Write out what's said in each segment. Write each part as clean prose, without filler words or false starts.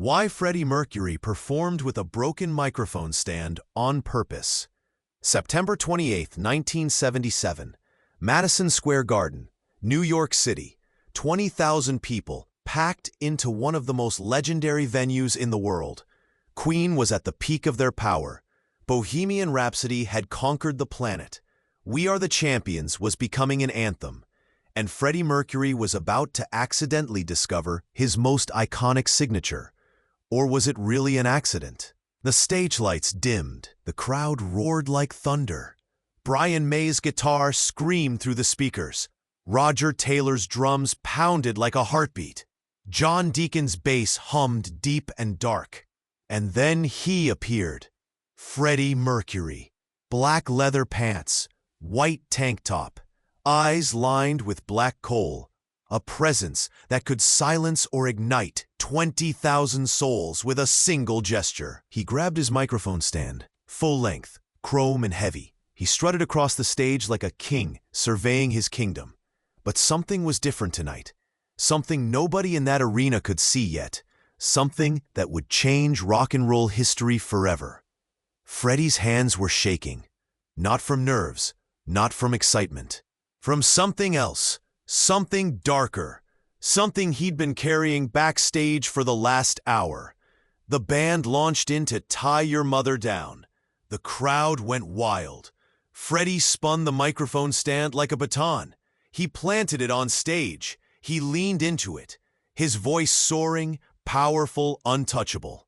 Why Freddie Mercury performed with a broken microphone stand on purpose. September 28, 1977, Madison Square Garden, New York City. 20,000 people packed into one of the most legendary venues in the world. Queen was at the peak of their power. Bohemian Rhapsody had conquered the planet. We Are the Champions was becoming an anthem. And Freddie Mercury was about to accidentally discover his most iconic signature. Or was it really an accident? The stage lights dimmed. The crowd roared like thunder. Brian May's guitar screamed through the speakers. Roger Taylor's drums pounded like a heartbeat. John Deacon's bass hummed deep and dark. And then he appeared. Freddie Mercury. Black leather pants, white tank top, eyes lined with black coal. A presence that could silence or ignite 20,000 souls with a single gesture. He grabbed his microphone stand, full length, chrome and heavy. He strutted across the stage like a king surveying his kingdom. But something was different tonight. Something nobody in that arena could see yet. Something that would change rock and roll history forever. Freddie's hands were shaking. Not from nerves, not from excitement. From something else. Something darker. Something he'd been carrying backstage for the last hour. The band launched into Tie Your Mother Down. The crowd went wild. Freddie spun the microphone stand like a baton. He planted it on stage. He leaned into it, his voice soaring, powerful, untouchable.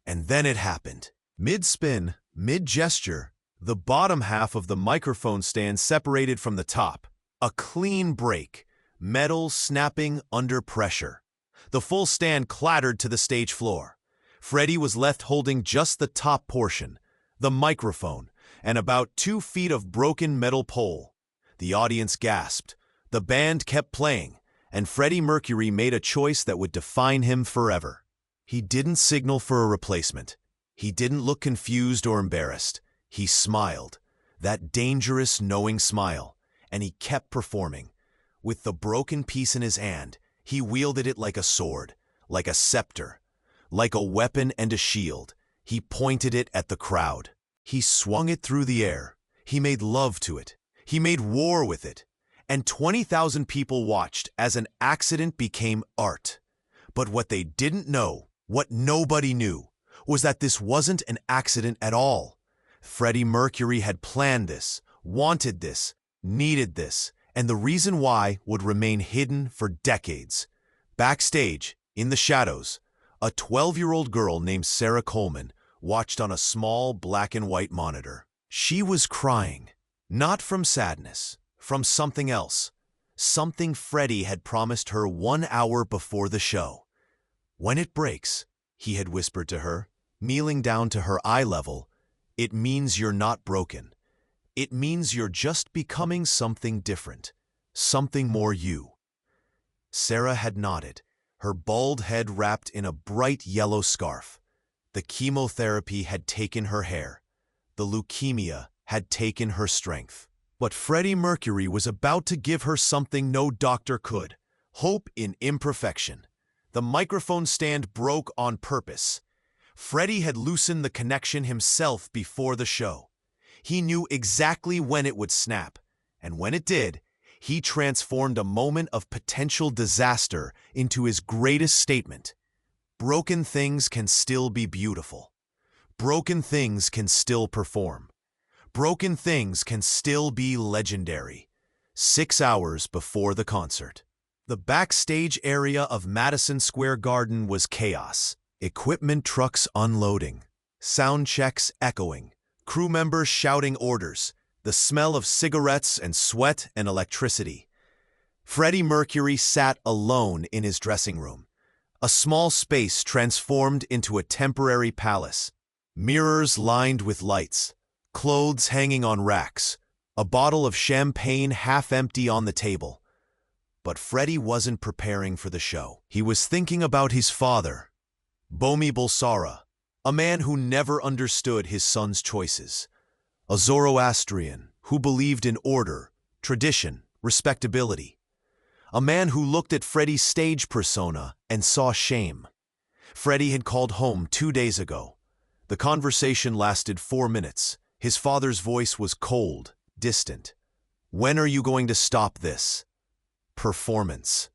And then it happened. Mid-spin, mid-gesture, the bottom half of the microphone stand separated from the top. A clean break, metal snapping under pressure. The full stand clattered to the stage floor. Freddie was left holding just the top portion, the microphone, and about 2 feet of broken metal pole. The audience gasped. The band kept playing, and Freddie Mercury made a choice that would define him forever. He didn't signal for a replacement. He didn't look confused or embarrassed. He smiled, that dangerous, knowing smile. And he kept performing. With the broken piece in his hand, he wielded it like a sword, like a scepter, like a weapon and a shield. He pointed it at the crowd. He swung it through the air. He made love to it. He made war with it. And 20,000 people watched as an accident became art. But what they didn't know, what nobody knew, was that this wasn't an accident at all. Freddie Mercury had planned this, wanted this, needed this, and the reason why would remain hidden for decades. Backstage, in the shadows, a 12-year-old girl named Sarah Coleman watched on a small black and white monitor. She was crying, not from sadness, from something else, something Freddie had promised her 1 hour before the show. "When it breaks," he had whispered to her, kneeling down to her eye level, "it means you're not broken. It means you're just becoming something different, something more you." Sarah had nodded, her bald head wrapped in a bright yellow scarf. The chemotherapy had taken her hair. The leukemia had taken her strength. But Freddie Mercury was about to give her something no doctor could: hope in imperfection. The microphone stand broke on purpose. Freddie had loosened the connection himself before the show. He knew exactly when it would snap, and when it did, he transformed a moment of potential disaster into his greatest statement. Broken things can still be beautiful. Broken things can still perform. Broken things can still be legendary. 6 hours before the concert. The backstage area of Madison Square Garden was chaos. Equipment trucks unloading, sound checks echoing, crew members shouting orders, the smell of cigarettes and sweat and electricity. Freddie Mercury sat alone in his dressing room, a small space transformed into a temporary palace. Mirrors lined with lights, clothes hanging on racks, a bottle of champagne half empty on the table. But Freddie wasn't preparing for the show. He was thinking about his father, Bomi Bulsara, a man who never understood his son's choices, a Zoroastrian who believed in order, tradition, respectability, a man who looked at Freddie's stage persona and saw shame. Freddie had called home 2 days ago. The conversation lasted 4 minutes. His father's voice was cold, distant. When are you going to stop this performance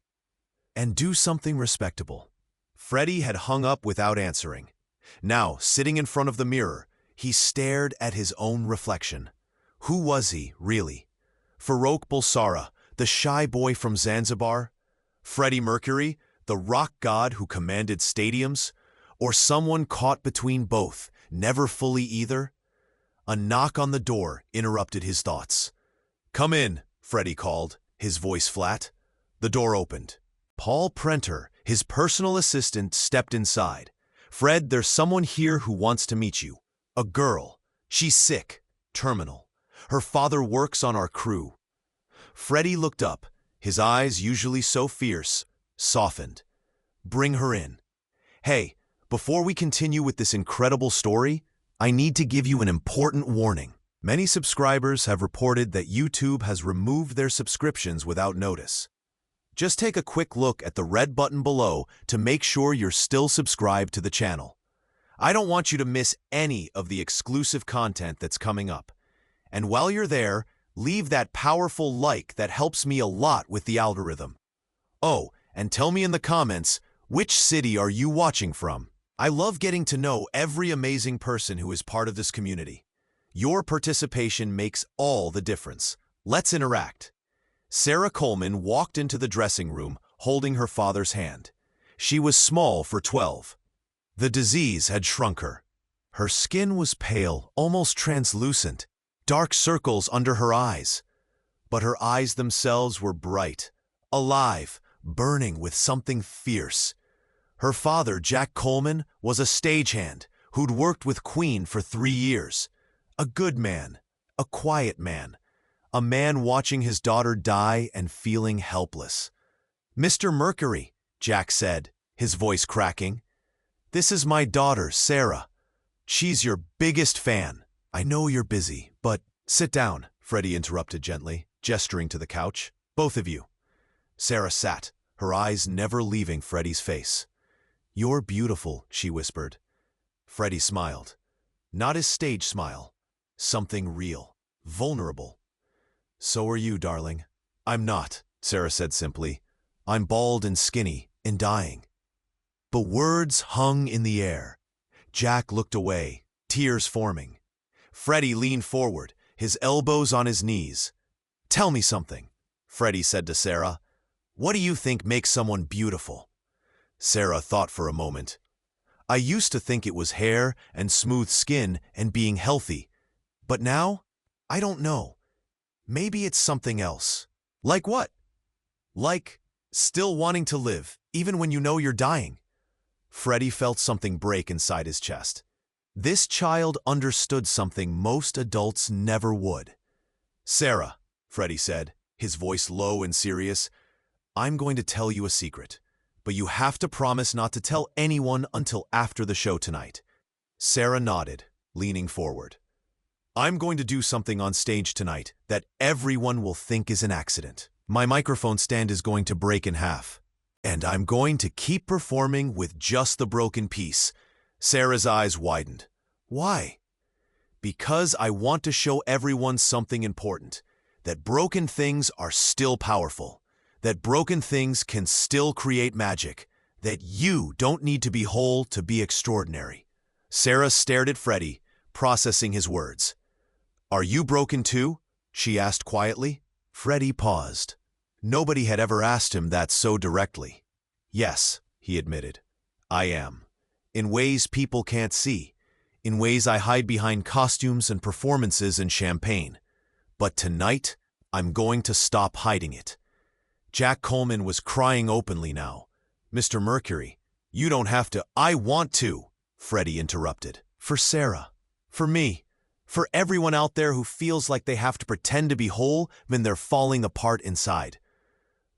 and do something respectable? Freddie had hung up without answering. Now, sitting in front of the mirror, he stared at his own reflection. Who was he, really? Farrokh Bulsara, the shy boy from Zanzibar? Freddie Mercury, the rock god who commanded stadiums? Or someone caught between both, never fully either? A knock on the door interrupted his thoughts. "Come in," Freddie called, his voice flat. The door opened. Paul Prenter, his personal assistant, stepped inside. "Fred, there's someone here who wants to meet you. A girl. She's sick, terminal. Her father works on our crew." Freddie looked up, his eyes, usually so fierce, softened. "Bring her in." "Hey, before we continue with this incredible story, I need to give you an important warning. Many subscribers have reported that YouTube has removed their subscriptions without notice. Just take a quick look at the red button below to make sure you're still subscribed to the channel. I don't want you to miss any of the exclusive content that's coming up. And while you're there, leave that powerful like that helps me a lot with the algorithm. Oh, and tell me in the comments, which city are you watching from? I love getting to know every amazing person who is part of this community. Your participation makes all the difference. Let's interact. Sarah Coleman walked into the dressing room holding her father's hand. She was small for 12. The disease had shrunk her. Her skin was pale, almost translucent, dark circles under her eyes. But her eyes themselves were bright, alive, burning with something fierce. Her father, Jack Coleman, was a stagehand who'd worked with Queen for 3 years. A good man, a quiet man, a man watching his daughter die and feeling helpless. "Mr. Mercury," Jack said, his voice cracking. "This is my daughter, Sarah. She's your biggest fan. I know you're busy, but sit down," Freddie interrupted gently, gesturing to the couch. "Both of you." Sarah sat, her eyes never leaving Freddie's face. "You're beautiful," she whispered. Freddie smiled. Not his stage smile. Something real, vulnerable. "So are you, darling." "I'm not," Sarah said simply. "I'm bald and skinny and dying." But words hung in the air. Jack looked away, tears forming. Freddie leaned forward, his elbows on his knees. "Tell me something," Freddie said to Sarah. "What do you think makes someone beautiful?" Sarah thought for a moment. "I used to think it was hair and smooth skin and being healthy. But now, I don't know. Maybe it's something else." "Like what?" "Like still wanting to live, even when you know you're dying." Freddie felt something break inside his chest. This child understood something most adults never would. "Sarah," Freddie said, his voice low and serious, "I'm going to tell you a secret, but you have to promise not to tell anyone until after the show tonight." Sarah nodded, leaning forward. "I'm going to do something on stage tonight that everyone will think is an accident. My microphone stand is going to break in half, and I'm going to keep performing with just the broken piece." Sarah's eyes widened. "Why?" "Because I want to show everyone something important, that broken things are still powerful, that broken things can still create magic, that you don't need to be whole to be extraordinary." Sarah stared at Freddie, processing his words. "Are you broken too?" she asked quietly. Freddie paused. Nobody had ever asked him that so directly. "Yes," he admitted, "I am. In ways people can't see. In ways I hide behind costumes and performances and champagne. But tonight, I'm going to stop hiding it." Jack Coleman was crying openly now. "Mr. Mercury, you don't have to." "I want to," Freddie interrupted. "For Sarah. For me. For everyone out there who feels like they have to pretend to be whole when they're falling apart inside."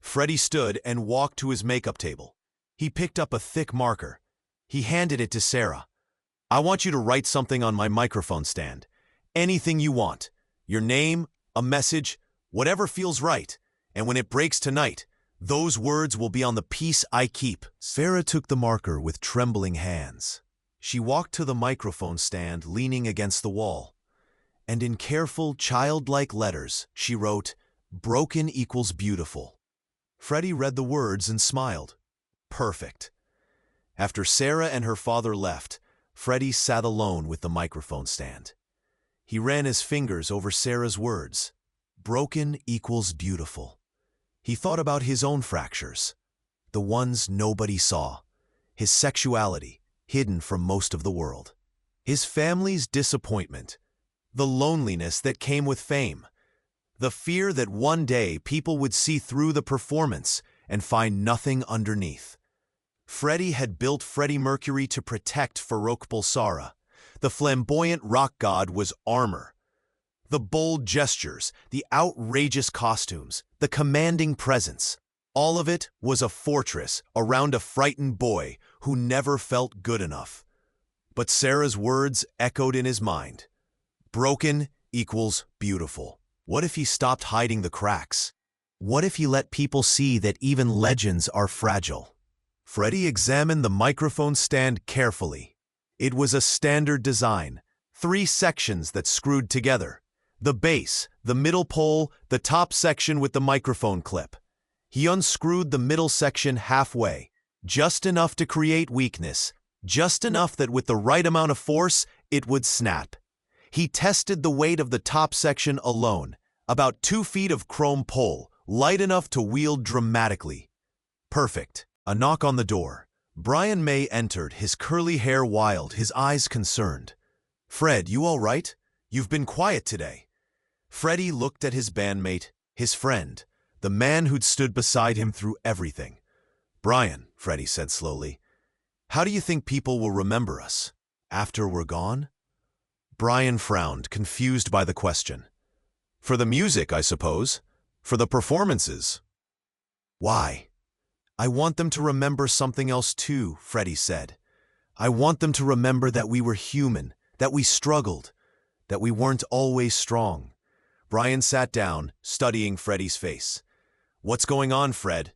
Freddie stood and walked to his makeup table. He picked up a thick marker. He handed it to Sarah. "I want you to write something on my microphone stand. Anything you want. Your name, a message, whatever feels right. And when it breaks tonight, Those words will be on the piece I keep." Sarah took the marker with trembling hands. She walked to the microphone stand leaning against the wall, and in careful, childlike letters, she wrote, "Broken equals beautiful." Freddie read the words and smiled. Perfect. After Sarah and her father left, Freddie sat alone with the microphone stand. He ran his fingers over Sarah's words. Broken equals beautiful. He thought about his own fractures, the ones nobody saw, his sexuality, hidden from most of the world, his family's disappointment, the loneliness that came with fame, the fear that one day people would see through the performance and find nothing underneath. Freddie had built Freddie Mercury to protect Farouk Bulsara. The flamboyant rock god was armor. The bold gestures, the outrageous costumes, the commanding presence, all of it was a fortress around a frightened boy who never felt good enough. But Sarah's words echoed in his mind. Broken equals beautiful. What if he stopped hiding the cracks? What if he let people see that even legends are fragile? Freddie examined the microphone stand carefully. It was a standard design, 3 sections that screwed together. The base, the middle pole, the top section with the microphone clip. He unscrewed the middle section halfway, just enough to create weakness, just enough that with the right amount of force, it would snap. He tested the weight of the top section alone, about 2 feet of chrome pole, light enough to wield dramatically. Perfect. A knock on the door. Brian May entered, his curly hair wild, his eyes concerned. "Fred, you all right? You've been quiet today." Freddie looked at his bandmate, his friend, the man who'd stood beside him through everything. "Brian," Freddie said slowly, "how do you think people will remember us? After we're gone?" Brian frowned, confused by the question. "For the music, I suppose. For the performances." "Why?" "I want them to remember something else too," Freddie said. "I want them to remember that we were human, that we struggled, that we weren't always strong." Brian sat down, studying Freddie's face. "What's going on, Fred?"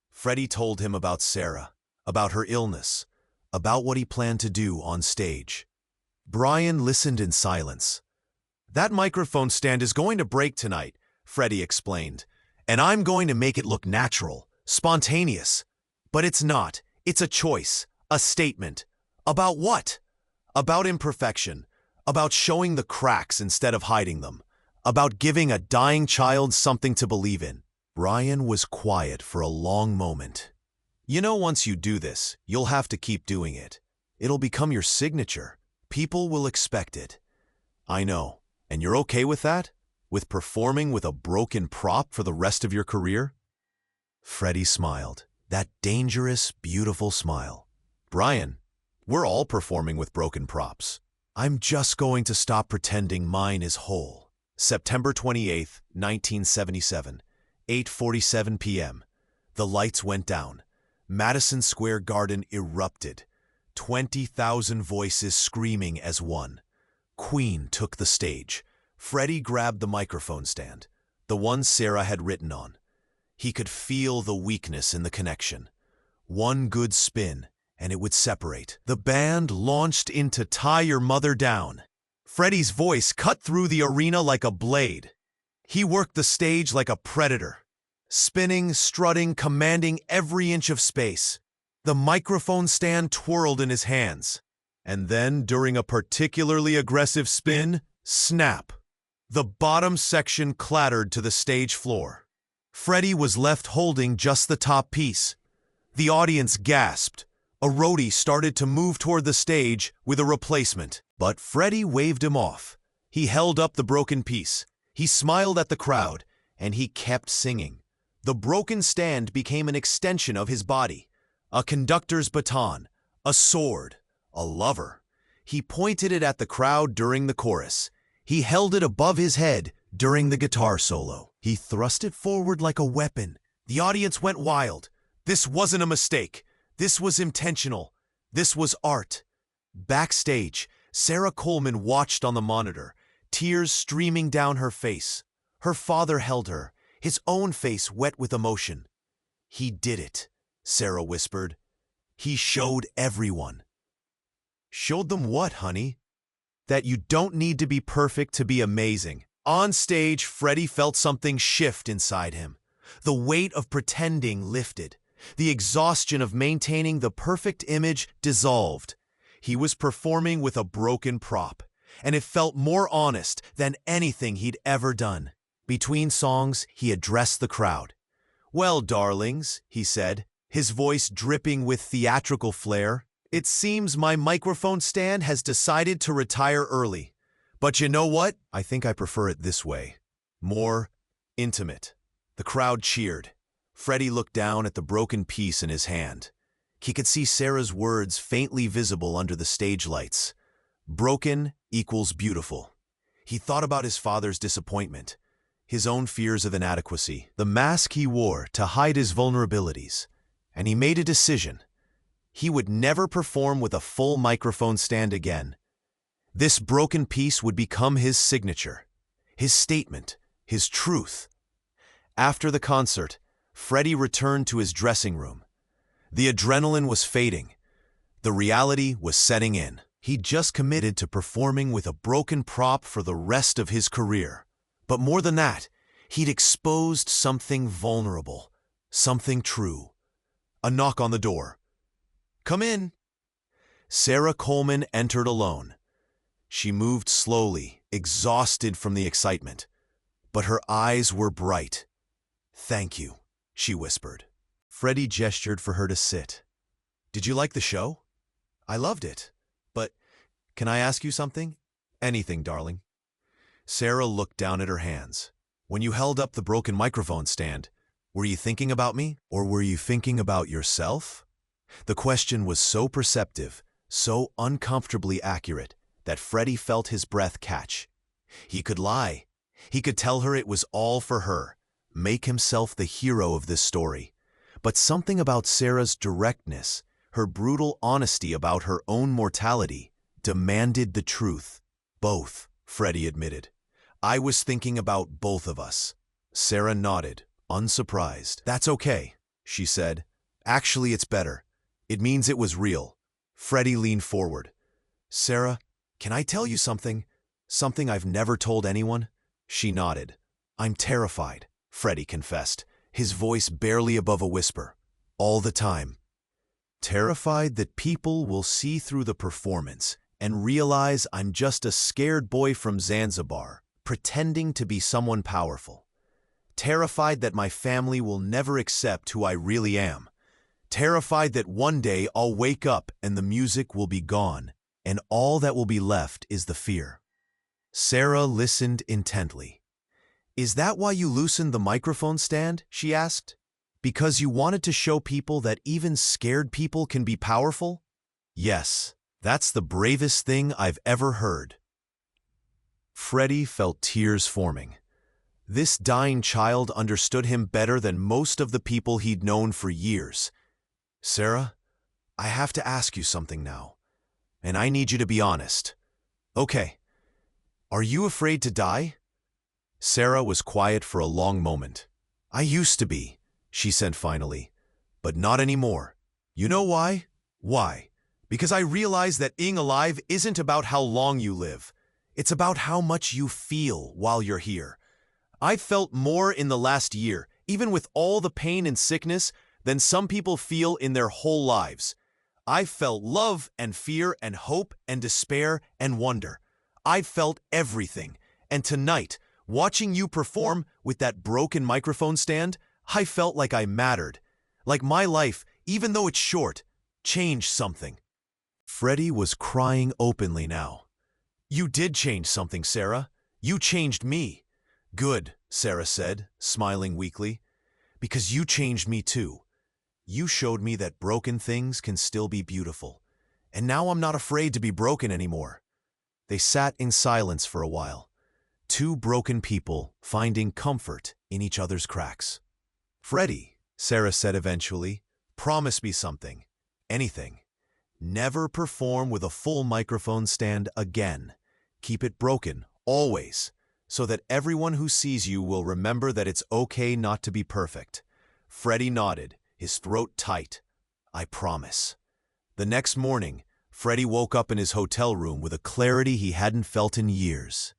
Freddie told him about Sarah, about her illness, about what he planned to do on stage. Brian listened in silence. "That microphone stand is going to break tonight," Freddie explained, "and I'm going to make it look natural. Spontaneous. But it's not. It's a choice, a statement. About what? About imperfection. About showing the cracks instead of hiding them. About giving a dying child something to believe in." Brian was quiet for a long moment. "You know, once you do this, you'll have to keep doing it. It'll become your signature. People will expect it." "I know. And you're okay with that? With performing with a broken prop for the rest of your career?" Freddie smiled, that dangerous, beautiful smile. "Brian, we're all performing with broken props. I'm just going to stop pretending mine is whole." September 28th, 1977, 8:47 p.m. The lights went down. Madison Square Garden erupted. 20,000 voices screaming as one. Queen took the stage. Freddie grabbed the microphone stand, the one Sarah had written on. He could feel the weakness in the connection. One good spin, and it would separate. The band launched into "Tie Your Mother Down." Freddie's voice cut through the arena like a blade. He worked the stage like a predator, spinning, strutting, commanding every inch of space. The microphone stand twirled in his hands. And then, during a particularly aggressive spin, snap. The bottom section clattered to the stage floor. Freddie was left holding just the top piece. The audience gasped. A roadie started to move toward the stage with a replacement, but Freddie waved him off. He held up the broken piece. He smiled at the crowd, and he kept singing. The broken stand became an extension of his body, a conductor's baton, a sword, a lover. He pointed it at the crowd during the chorus. He held it above his head during the guitar solo. He thrust it forward like a weapon. The audience went wild. This wasn't a mistake. This was intentional. This was art. Backstage, Sarah Coleman watched on the monitor, tears streaming down her face. Her father held her, his own face wet with emotion. He did it, Sarah whispered. He showed everyone. Showed them what, honey? That you don't need to be perfect to be amazing. On stage, Freddie felt something shift inside him. The weight of pretending lifted. The exhaustion of maintaining the perfect image dissolved. He was performing with a broken prop, and it felt more honest than anything he'd ever done. Between songs, he addressed the crowd. "Well, darlings," he said, his voice dripping with theatrical flair, "it seems my microphone stand has decided to retire early. But you know what? I think I prefer it this way. More intimate." The crowd cheered. Freddie looked down at the broken piece in his hand. He could see Sarah's words faintly visible under the stage lights. Broken equals beautiful. He thought about his father's disappointment, his own fears of inadequacy, the mask he wore to hide his vulnerabilities, and he made a decision. He would never perform with a full microphone stand again. This broken piece would become his signature, his statement, his truth. After the concert, Freddie returned to his dressing room. The adrenaline was fading. The reality was setting in. He'd just committed to performing with a broken prop for the rest of his career. But more than that, he'd exposed something vulnerable, something true. A knock on the door. "Come in." Sarah Coleman entered alone. She moved slowly, exhausted from the excitement, but her eyes were bright. "Thank you," she whispered. Freddie gestured for her to sit. "Did you like the show?" "I loved it. But can I ask you something?" "Anything, darling." Sarah looked down at her hands. "When you held up the broken microphone stand, were you thinking about me, or were you thinking about yourself?" The question was so perceptive, so uncomfortably accurate, that Freddie felt his breath catch. He could lie. He could tell her it was all for her, make himself the hero of this story. But something about Sarah's directness, her brutal honesty about her own mortality, demanded the truth. "Both," Freddie admitted. "I was thinking about both of us." Sarah nodded, unsurprised. "That's okay," she said. "Actually, it's better. It means it was real." Freddie leaned forward. "Sarah, can I tell you something? Something I've never told anyone?" She nodded. "I'm terrified," Freddie confessed, his voice barely above a whisper. "All the time. Terrified that people will see through the performance and realize I'm just a scared boy from Zanzibar, pretending to be someone powerful. Terrified that my family will never accept who I really am. Terrified that one day I'll wake up and the music will be gone, and all that will be left is the fear." Sarah listened intently. "Is that why you loosened the microphone stand?" she asked. "Because you wanted to show people that even scared people can be powerful?" "Yes, that's the bravest thing I've ever heard." Freddie felt tears forming. This dying child understood him better than most of the people he'd known for years. "Sarah, I have to ask you something now, and I need you to be honest." "Okay. Are you afraid to die?" Sarah was quiet for a long moment. "I used to be," she said finally, "but not anymore. You know why?" "Why?" "Because I realize that being alive isn't about how long you live. It's about how much you feel while you're here. I've felt more in the last year, even with all the pain and sickness, than some people feel in their whole lives. I've felt love and fear and hope and despair and wonder. I've felt everything. And tonight, watching you perform with that broken microphone stand, I felt like I mattered. Like my life, even though it's short, changed something." Freddie was crying openly now. "You did change something, Sarah. You changed me." "Good," Sarah said, smiling weakly. "Because you changed me too. You showed me that broken things can still be beautiful. And now I'm not afraid to be broken anymore." They sat in silence for a while. Two broken people finding comfort in each other's cracks. "Freddie," Sarah said eventually, "promise me something. Anything. Never perform with a full microphone stand again. Keep it broken, always, so that everyone who sees you will remember that it's okay not to be perfect." Freddie nodded, his throat tight. "I promise." The next morning, Freddie woke up in his hotel room with a clarity he hadn't felt in years.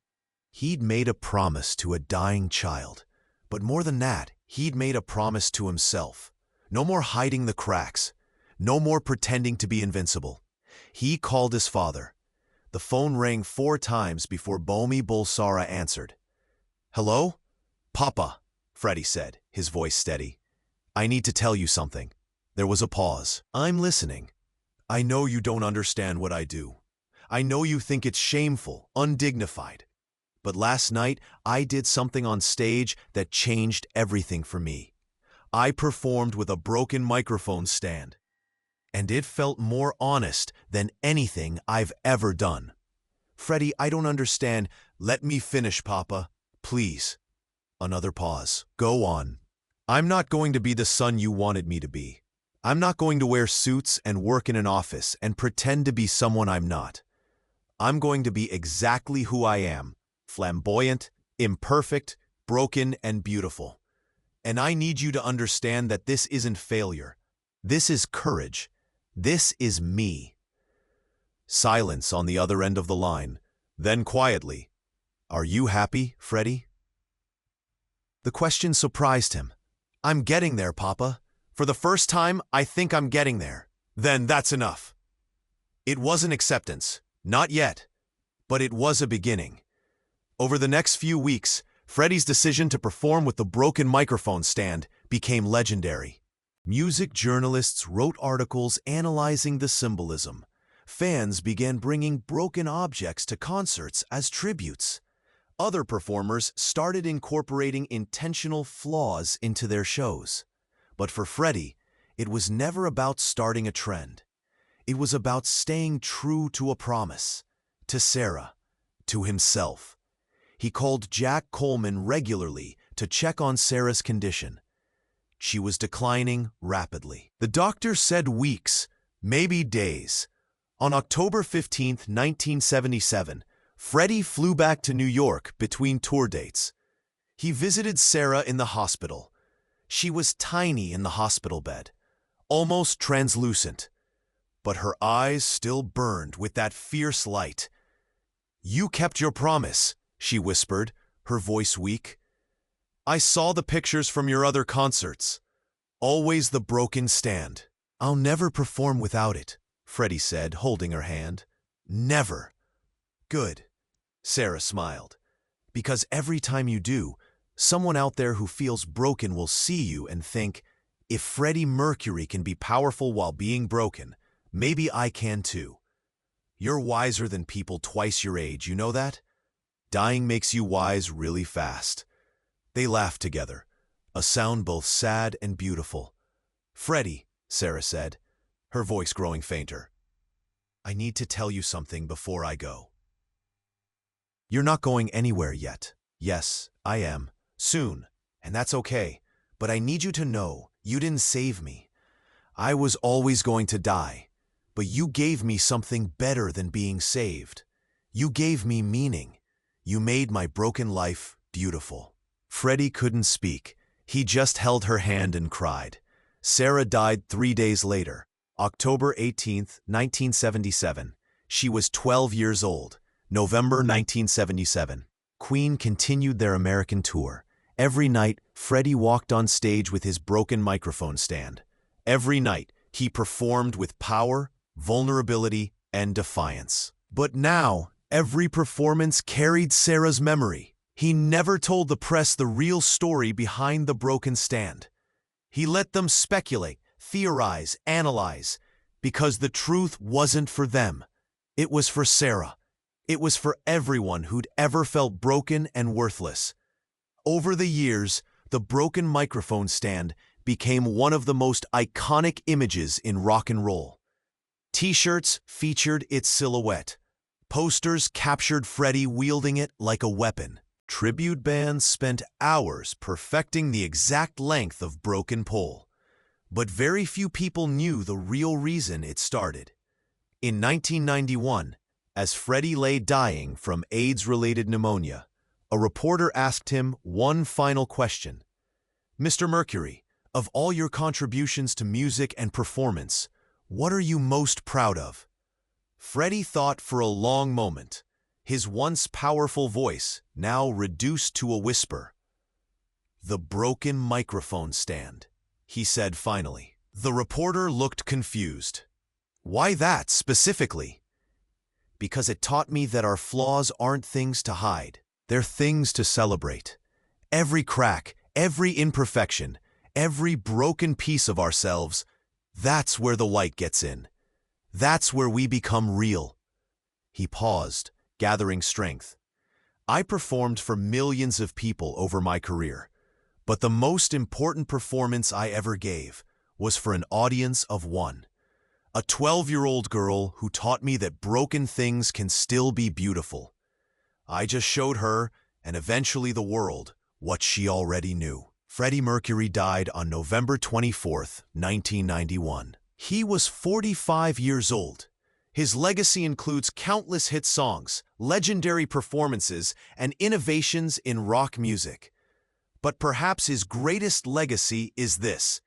He'd made a promise to a dying child, but more than that, he'd made a promise to himself. No more hiding the cracks, no more pretending to be invincible. He called his father. The phone rang 4 times before Bomi Bulsara answered. "Hello? Papa," Freddie said, his voice steady. "I need to tell you something." There was a pause. "I'm listening. I know you don't understand what I do. I know you think it's shameful, undignified. But last night, I did something on stage that changed everything for me. I performed with a broken microphone stand. And it felt more honest than anything I've ever done." "Freddie, I don't understand." "Let me finish, Papa. Please." Another pause. "Go on. I'm not going to be the son you wanted me to be. I'm not going to wear suits and work in an office and pretend to be someone I'm not. I'm going to be exactly who I am. Flamboyant, imperfect, broken, and beautiful. And I need you to understand that this isn't failure. This is courage. This is me." Silence on the other end of the line. Then quietly, "Are you happy, Freddie?" The question surprised him. "I'm getting there, Papa. For the first time, I think I'm getting there." "Then that's enough." It wasn't acceptance. Not yet. But it was a beginning. Over the next few weeks, Freddie's decision to perform with the broken microphone stand became legendary. Music journalists wrote articles analyzing the symbolism. Fans began bringing broken objects to concerts as tributes. Other performers started incorporating intentional flaws into their shows. But for Freddie, it was never about starting a trend. It was about staying true to a promise, to Sarah, to himself. He called Jack Coleman regularly to check on Sarah's condition. She was declining rapidly. The doctor said weeks, maybe days. On October 15, 1977, Freddie flew back to New York between tour dates. He visited Sarah in the hospital. She was tiny in the hospital bed, almost translucent. But her eyes still burned with that fierce light. "You kept your promise," she whispered, her voice weak. "I saw the pictures from your other concerts. Always the broken stand." "I'll never perform without it," Freddie said, holding her hand. "Never." "Good," Sarah smiled. "Because every time you do, someone out there who feels broken will see you and think, if Freddie Mercury can be powerful while being broken, maybe I can too. You're wiser than people twice your age, you know that? Dying makes you wise really fast." They laughed together, a sound both sad and beautiful. "Freddie," Sarah said, her voice growing fainter, "I need to tell you something before I go." "You're not going anywhere yet." "Yes, I am. Soon, and that's okay. But I need you to know you didn't save me. I was always going to die, but you gave me something better than being saved. You gave me meaning. You made my broken life beautiful." Freddie couldn't speak. He just held her hand and cried. Sarah died 3 days later, October 18, 1977. She was 12 years old. November 1977. Queen continued their American tour. Every night, Freddie walked on stage with his broken microphone stand. Every night, he performed with power, vulnerability, and defiance. But now, every performance carried Sarah's memory. He never told the press the real story behind the broken stand. He let them speculate, theorize, analyze, because the truth wasn't for them. It was for Sarah. It was for everyone who'd ever felt broken and worthless. Over the years, the broken microphone stand became one of the most iconic images in rock and roll. T-shirts featured its silhouette. Posters captured Freddie wielding it like a weapon. Tribute bands spent hours perfecting the exact length of broken pole. But very few people knew the real reason it started. In 1991, as Freddie lay dying from AIDS-related pneumonia, a reporter asked him one final question. "Mr. Mercury, Of all your contributions to music and performance, what are you most proud of? Freddie thought for a long moment, his once powerful voice now reduced to a whisper. "The broken microphone stand," he said finally. The reporter looked confused. "Why that, specifically?" "Because it taught me that our flaws aren't things to hide. They're things to celebrate. Every crack, every imperfection, every broken piece of ourselves, that's where the light gets in. That's where we become real." He paused, gathering strength. "I performed for millions of people over my career, but the most important performance I ever gave was for an audience of one. A 12-year-old girl who taught me that broken things can still be beautiful. I just showed her, and eventually the world, what she already knew." Freddie Mercury died on November 24, 1991. He was 45 years old. His legacy includes countless hit songs, legendary performances, and innovations in rock music. But perhaps his greatest legacy is this: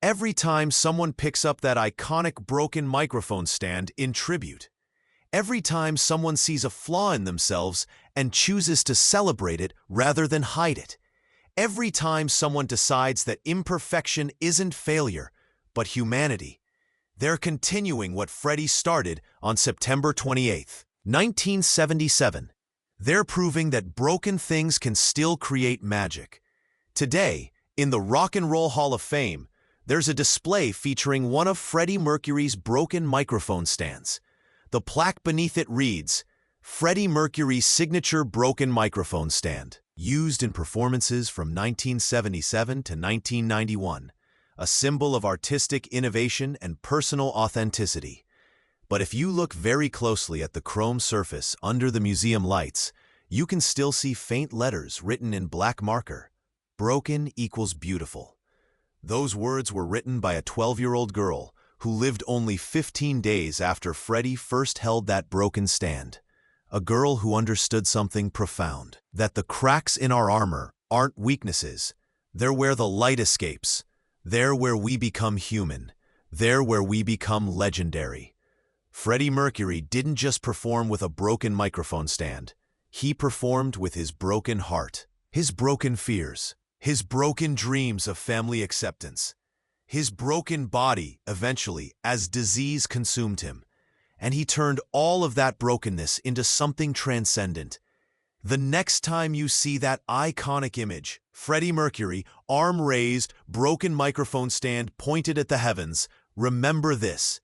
every time someone picks up that iconic broken microphone stand in tribute, every time someone sees a flaw in themselves and chooses to celebrate it rather than hide it, every time someone decides that imperfection isn't failure, but humanity, they're continuing what Freddie started on September 28, 1977. They're proving that broken things can still create magic. Today, in the Rock and Roll Hall of Fame, there's a display featuring one of Freddie Mercury's broken microphone stands. The plaque beneath it reads, "Freddie Mercury's signature broken microphone stand, used in performances from 1977 to 1991, a symbol of artistic innovation and personal authenticity." But if you look very closely at the chrome surface under the museum lights, you can still see faint letters written in black marker. "Broken equals beautiful." Those words were written by a 12-year-old girl who lived only 15 days after Freddie first held that broken stand. A girl who understood something profound, that the cracks in our armor aren't weaknesses. They're where the light escapes. They're where we become human. They're where we become legendary. Freddie Mercury didn't just perform with a broken microphone stand. He performed with his broken heart, his broken fears, his broken dreams of family acceptance, his broken body eventually as disease consumed him, and he turned all of that brokenness into something transcendent. The next time you see that iconic image, Freddie Mercury, arm raised, broken microphone stand pointed at the heavens, remember this: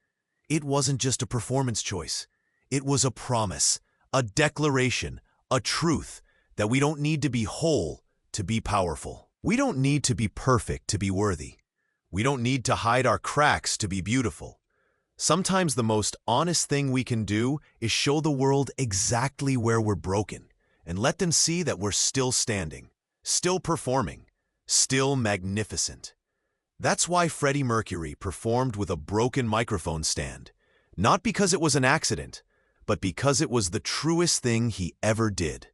it wasn't just a performance choice. It was a promise, a declaration, a truth that we don't need to be whole to be powerful. We don't need to be perfect to be worthy. We don't need to hide our cracks to be beautiful. Sometimes the most honest thing we can do is show the world exactly where we're broken and let them see that we're still standing, still performing, still magnificent. That's why Freddie Mercury performed with a broken microphone stand, not because it was an accident, but because it was the truest thing he ever did.